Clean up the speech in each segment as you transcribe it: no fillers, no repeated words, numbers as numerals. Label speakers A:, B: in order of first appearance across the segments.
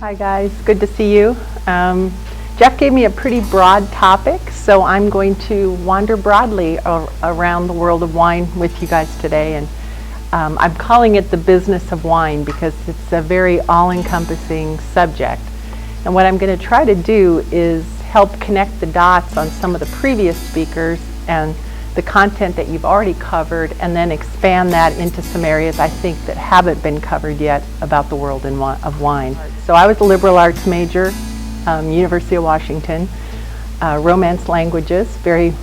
A: Hi guys, good to see you. Jeff gave me a pretty broad topic, so I'm going to wander broadly around the world of wine with you guys today. And I'm calling it the business of wine because it's a very all-encompassing subject. And what I'm going to try to do is help connect the dots on some of the previous speakers and the content that you've already covered, and then expand that into some areas I think that haven't been covered yet about the world of wine. So I was a liberal arts major, University of Washington, Romance languages, very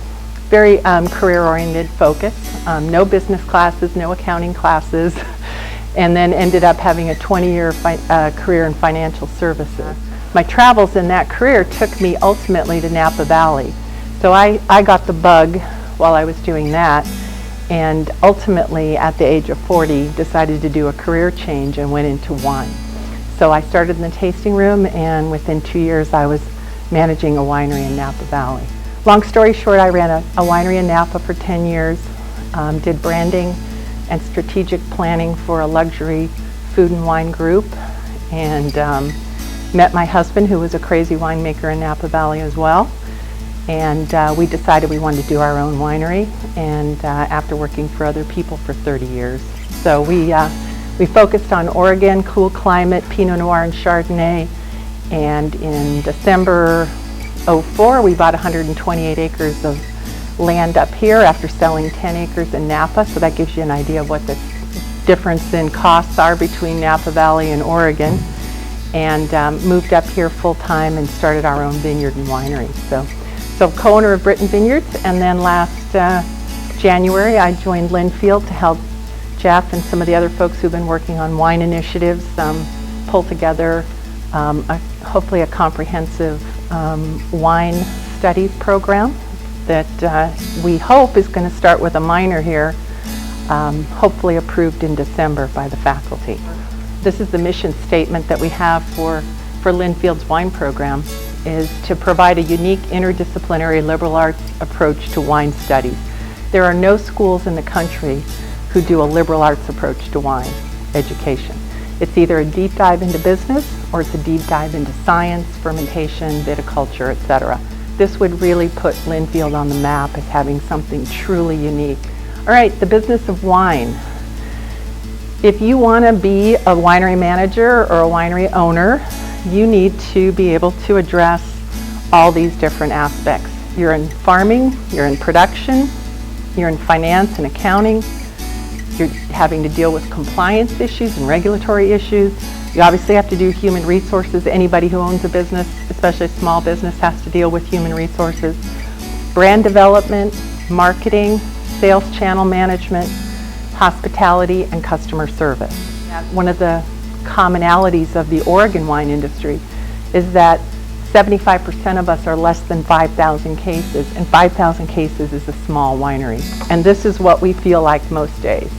A: career-oriented focus, no business classes, no accounting classes, and then ended up having a 20-year career in financial services. My travels in that career took me ultimately to Napa Valley. So I got the bug while I was doing that, and ultimately at the age of 40 decided to do a career change and went into wine. So I started in the tasting room, and within 2 years I was managing a winery in Napa Valley. Long story short, I ran a winery in Napa for 10 years, did branding and strategic planning for a luxury food and wine group, and met my husband, who was a crazy winemaker in Napa Valley as well. And we decided we wanted to do our own winery, and after working for other people for 30 years. So we focused on Oregon, cool climate, Pinot Noir and Chardonnay, and in December '04 we bought 128 acres of land up here after selling 10 acres in Napa, so that gives you an idea of what the difference in costs are between Napa Valley and Oregon, and moved up here full-time and started our own vineyard and winery. So co-owner of Brittan Vineyards, and then last January I joined Linfield to help Jeff and some of the other folks who've been working on wine initiatives pull together hopefully a comprehensive wine studies program that we hope is going to start with a minor here, hopefully approved in December by the faculty. This is the mission statement that we have for Linfield's wine program, is to provide a unique interdisciplinary liberal arts approach to wine studies. There are no schools in the country who do a liberal arts approach to wine education. It's either a deep dive into business or it's a deep dive into science, fermentation, viticulture, etc. This would really put Linfield on the map as having something truly unique. All right, the business of wine. If you want to be a winery manager or a winery owner, you need to be able to address all these different aspects. You're in farming, you're in production, you're in finance and accounting, you're having to deal with compliance issues and regulatory issues. You obviously have to do human resources. Anybody who owns a business, especially a small business, has to deal with human resources. Brand development, marketing, sales channel management, hospitality, and customer service. One of the commonalities of the Oregon wine industry is that 75% of us are less than 5,000 cases, and 5,000 cases is a small winery. And this is what we feel like most days.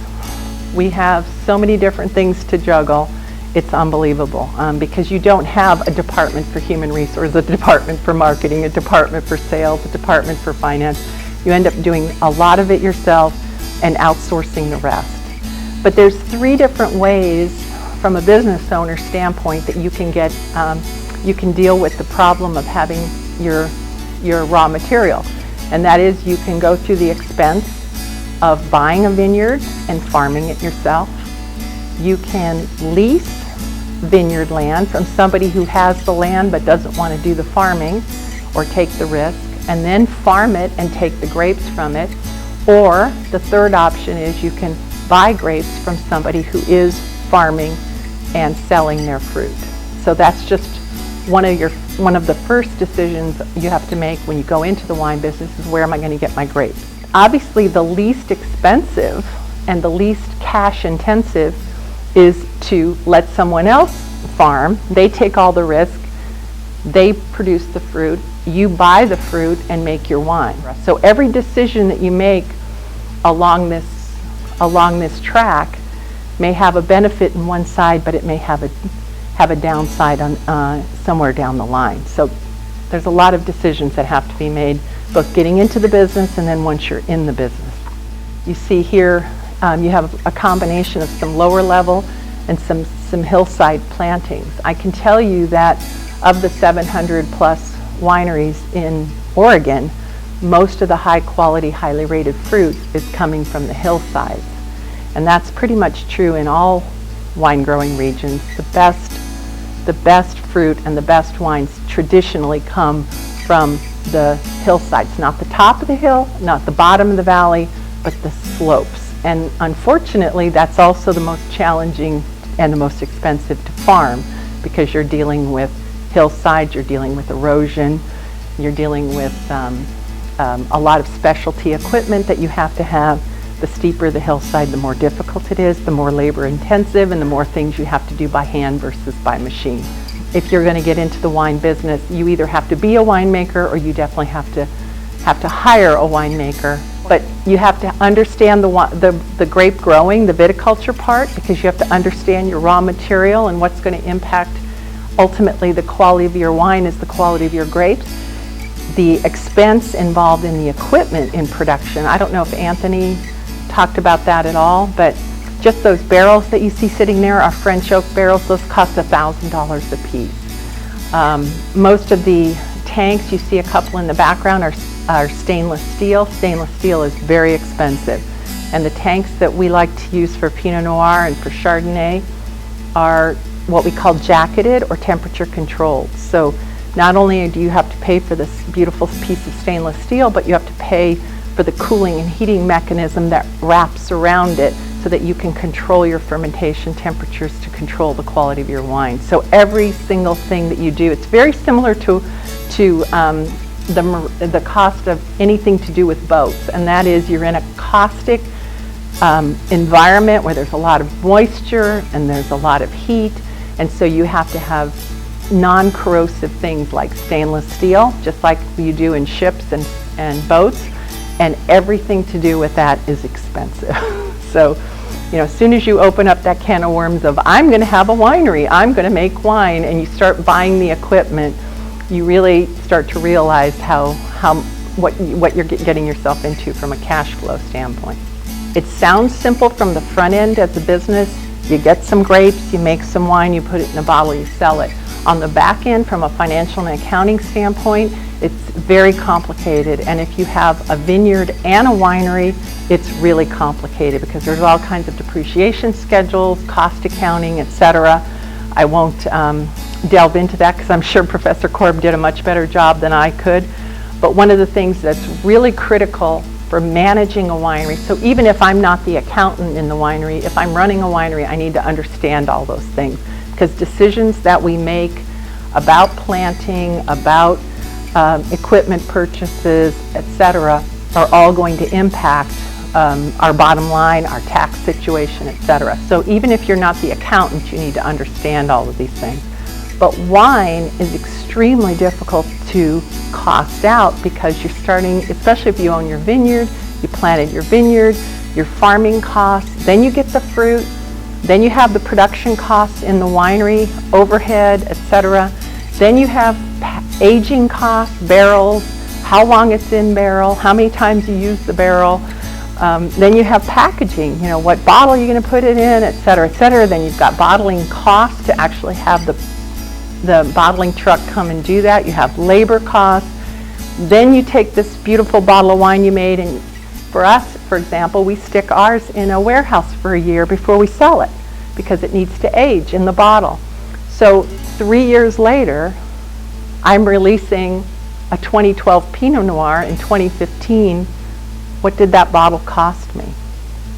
A: We have so many different things to juggle, it's unbelievable, because you don't have a department for human resources, a department for marketing, a department for sales, a department for finance. You end up doing a lot of it yourself and outsourcing the rest. But there's 3 different ways from a business owner standpoint that you can get, you can deal with the problem of having your raw material. And that is, you can go through the expense of buying a vineyard and farming it yourself. You can lease vineyard land from somebody who has the land but doesn't want to do the farming or take the risk, and then farm it and take the grapes from it. Or the third option is you can buy grapes from somebody who is farming and selling their fruit. So that's just one of the first decisions you have to make when you go into the wine business, is where am I going to get my grapes? Obviously the least expensive and the least cash intensive is to let someone else farm. They take all the risk, they produce the fruit, you buy the fruit and make your wine. So every decision that you make along this track may have a benefit in one side, but it may have a downside on somewhere down the line. So there's a lot of decisions that have to be made, both getting into the business and then once you're in the business. You see here, you have a combination of some lower level and some hillside plantings. I can tell you that of the 700 plus wineries in Oregon, most of the high quality, highly rated fruit is coming from the hillsides. And that's pretty much true in all wine growing regions. The best fruit and the best wines traditionally come from the hillsides, not the top of the hill, not the bottom of the valley, but the slopes. And unfortunately, that's also the most challenging and the most expensive to farm, because you're dealing with hillsides, you're dealing with erosion, you're dealing with a lot of specialty equipment that you have to have. The steeper the hillside, the more difficult it is, the more labor intensive, and the more things you have to do by hand versus by machine. If you're going to get into the wine business, you either have to be a winemaker or you definitely have to hire a winemaker. But you have to understand the grape growing, the viticulture part, because you have to understand your raw material and what's going to impact ultimately the quality of your wine is the quality of your grapes. The expense involved in the equipment in production. I don't know if Anthony talked about that at all, but just those barrels that you see sitting there are French oak barrels. Those cost $1,000 a piece. Most of the tanks, you see a couple in the background, are stainless steel. Stainless steel is very expensive. And the tanks that we like to use for Pinot Noir and for Chardonnay are what we call jacketed or temperature controlled. So not only do you have to pay for this beautiful piece of stainless steel, but you have to pay for the cooling and heating mechanism that wraps around it so that you can control your fermentation temperatures to control the quality of your wine. So every single thing that you do, it's very similar to the cost of anything to do with boats, and that is you're in a caustic environment where there's a lot of moisture and there's a lot of heat, and so you have to have non-corrosive things like stainless steel, just like you do in ships and boats, and everything to do with that is expensive. So, as soon as you open up that can of worms of I'm going to have a winery, I'm going to make wine, and you start buying the equipment, you really start to realize what you're getting yourself into from a cash flow standpoint. It sounds simple from the front end as a business. You get some grapes, you make some wine, you put it in a bottle, you sell it. On the back end, from a financial and accounting standpoint, it's very complicated. And if you have a vineyard and a winery, it's really complicated because there's all kinds of depreciation schedules, cost accounting, etc. I won't delve into that because I'm sure Professor Korb did a much better job than I could. But one of the things that's really critical for managing a winery, so even if I'm not the accountant in the winery, if I'm running a winery, I need to understand all those things, because decisions that we make about planting, about equipment purchases, etc., are all going to impact our bottom line, our tax situation, etc. So even if you're not the accountant, you need to understand all of these things. But wine is extremely difficult to cost out because you're starting, especially if you own your vineyard, you planted your vineyard, your farming costs, then you get the fruit, then you have the production costs in the winery, overhead, etc. Then you have aging costs, barrels, how long it's in barrel, how many times you use the barrel. Then you have packaging, what bottle you're going to put it in, etc., etc. Then you've got bottling costs to actually have the bottling truck come and do that. You have labor costs. Then you take this beautiful bottle of wine you made, and for us, for example, we stick ours in a warehouse for a year before we sell it because it needs to age in the bottle. So 3 years later, I'm releasing a 2012 Pinot Noir in 2015. What did that bottle cost me?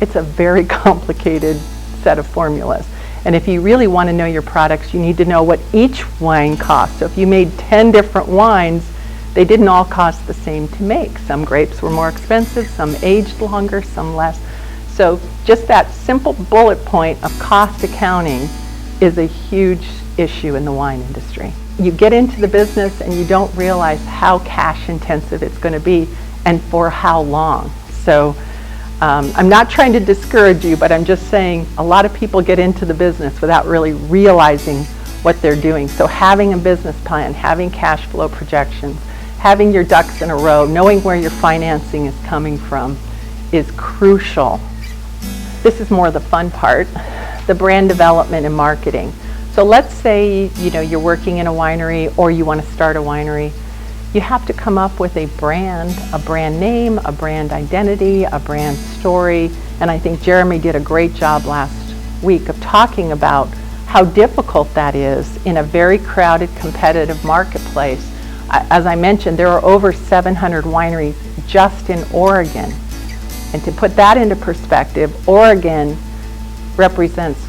A: It's a very complicated set of formulas. And if you really want to know your products, you need to know what each wine costs. So if you made 10 different wines, they didn't all cost the same to make. Some grapes were more expensive, some aged longer, some less. So just that simple bullet point of cost accounting is a huge issue in the wine industry. You get into the business and you don't realize how cash intensive it's going to be and for how long. So I'm not trying to discourage you, but I'm just saying a lot of people get into the business without really realizing what they're doing. So having a business plan, having cash flow projections, having your ducks in a row, knowing where your financing is coming from is crucial. This is more the fun part. the brand development and marketing. So let's say, you're working in a winery or you want to start a winery. You have to come up with a brand name, a brand identity, a brand story. And I think Jeremy did a great job last week of talking about how difficult that is in a very crowded, competitive marketplace. As I mentioned, there are over 700 wineries just in Oregon. And to put that into perspective, Oregon represents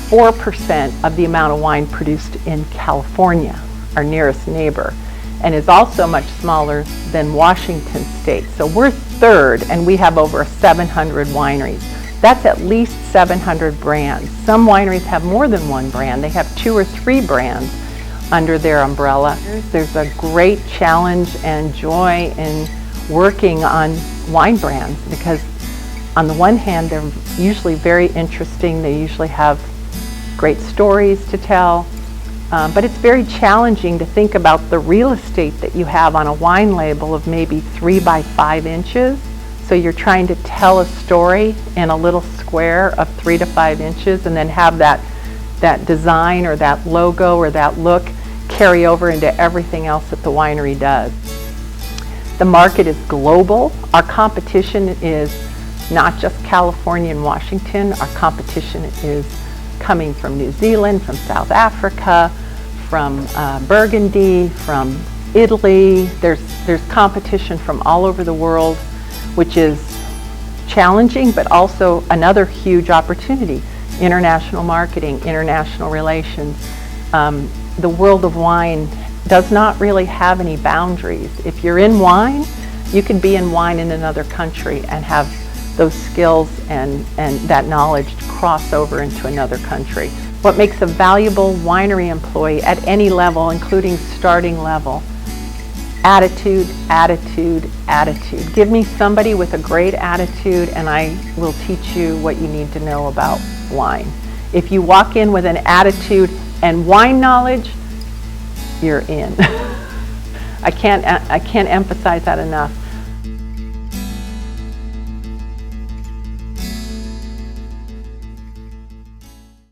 A: 4% of the amount of wine produced in California, our nearest neighbor, and is also much smaller than Washington State. So we're third, and we have over 700 wineries. That's at least 700 brands. Some wineries have more than one brand. They have 2 or 3 brands under their umbrella. There's a great challenge and joy in working on wine brands because on the one hand, they're usually very interesting. They usually have great stories to tell, but it's very challenging to think about the real estate that you have on a wine label of maybe 3 by 5 inches. So you're trying to tell a story in a little square of 3 to 5 inches and then have that design or that logo or that look carry over into everything else that the winery does. The market is global. Our competition is not just California and Washington. Our competition is coming from New Zealand, from South Africa, from Burgundy, from Italy. There's competition from all over the world, which is challenging, but also another huge opportunity. International marketing, international relations. The world of wine does not really have any boundaries. If you're in wine, you can be in wine in another country and have those skills and that knowledge to cross over into another country. What makes a valuable winery employee at any level, including starting level? Attitude, attitude, attitude. Give me somebody with a great attitude and I will teach you what you need to know about wine. If you walk in with an attitude and wine knowledge, you're in. I can't emphasize that enough.